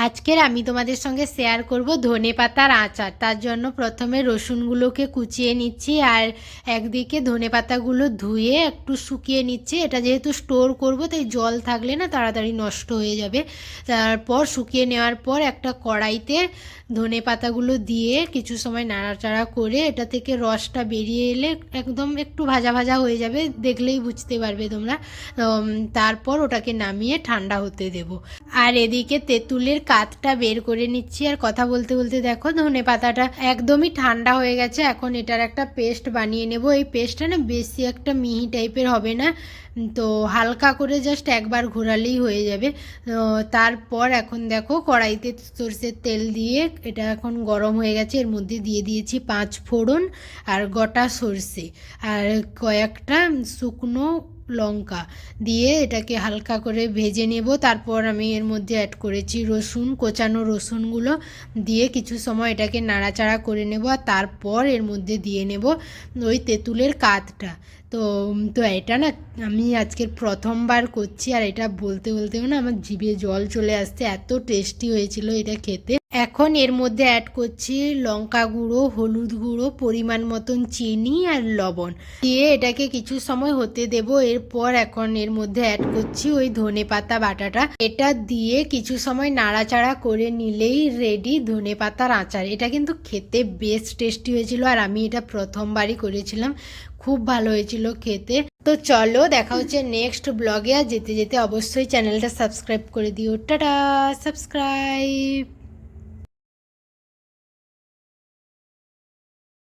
আজকের আমি তোমাদের সঙ্গে শেয়ার করব ধনেপাতার আচার। তার জন্য প্রথমে রসুনগুলোকে কুচিয়ে নিচ্ছি আর একদিকে ধনেপাতাগুলো ধুয়ে একটু শুকিয়ে নিচ্ছি। এটা যেহেতু স্টোর করব তাই জল থাকলে না তাড়াতাড়ি নষ্ট হয়ে যাবে। তারপর শুকিয়ে নেওয়ার পর একটা কড়াইতে ধনেপাতাগুলো দিয়ে কিছু সময় নাড়াচাড়া করে এটা থেকে রসটা বেরিয়ে এলে একদম একটু ভাজা ভাজা হয়ে যাবে, দেখলেই বুঝতে পারবে তোমরা। তারপর ওটাকে নামিয়ে ঠান্ডা হতে দেব। আর এদিকে তেঁতুলের কাতটা বের করে নিচ্ছি। আর কথা বলতে বলতে দেখো ধনে পাতাটা একদমই ঠান্ডা হয়ে গেছে। এখন এটার একটা পেস্ট বানিয়ে নেব। এই পেস্টটা না বেশি একটা মিহি টাইপের হবে না, তো হালকা করে জাস্ট একবার ঘোরালেই হয়ে যাবে। তারপর এখন দেখো কড়াইতে সরষের তেল দিয়ে এটা এখন গরম হয়ে গেছে। এর মধ্যে দিয়ে দিয়েছি 5 ফোড়ন আর গোটা সরষে আর কয়েকটা শুকনো লঙ্কা দিয়ে এটাকে হালকা করে ভেজে নেব। তারপর আমি এর মধ্যে অ্যাড করেছি রসুন, কোচানো রসুনগুলো দিয়ে কিছু সময় এটাকে নাড়াচাড়া করে নেব। আর তারপর এর মধ্যে দিয়ে নেব ওই তেঁতুলের কাতটা। তো তো এটা না আমি আজকের প্রথমবার করছি, আর এটা বলতে বলতেও না আমার জিভে জল চলে আসছে, এত টেস্টি হয়েছিল এটা খেতে। এখন এর মধ্যে অ্যাড করছি লঙ্কা গুঁড়ো, হলুদ গুঁড়ো, পরিমাণ মতন চিনি আর লবণ দিয়ে এটাকে কিছু সময় হতে দেব। এরপর এখন এর মধ্যে অ্যাড করছি ওই ধনেপাতা বাটাটা। এটা দিয়ে কিছু সময় নাড়াচাড়া করে নিলেই রেডি ধনেপাতার আচার। এটা কিন্তু খেতে বেশ টেস্টি হয়েছিল, আর আমি এটা প্রথমবারই করেছিলাম, খুব ভালো হয়েছিল খেতে। তো চলো দেখা হচ্ছে নেক্সট ব্লগে। আর যেতে যেতে অবশ্যই চ্যানেলটা সাবস্ক্রাইব করে দিও। Tata, subscribe.